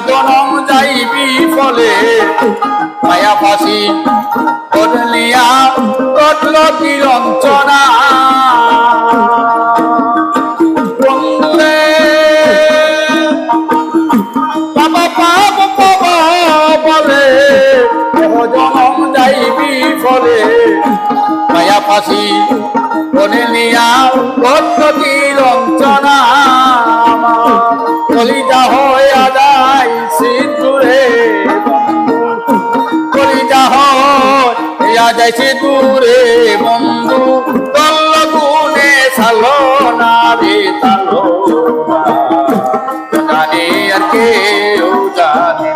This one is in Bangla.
জনম যাইবি ফলে মায়া ফাঁসি বদলিয়া কটল কি রঞ্চনা বন্ধুরে বাবা পাপ পাবা বলে জনম যাইবি ফলে মায়া ফাঁসি বদলিয়া কটল কি রঞ্চনা কলিজা হইয়া যায় সিঁদুরে কলিজা হইয়া যায় সিঁদুরে বন্ধু তল্ল গুণে সালো না রে তালো জানে আর কেউ জানে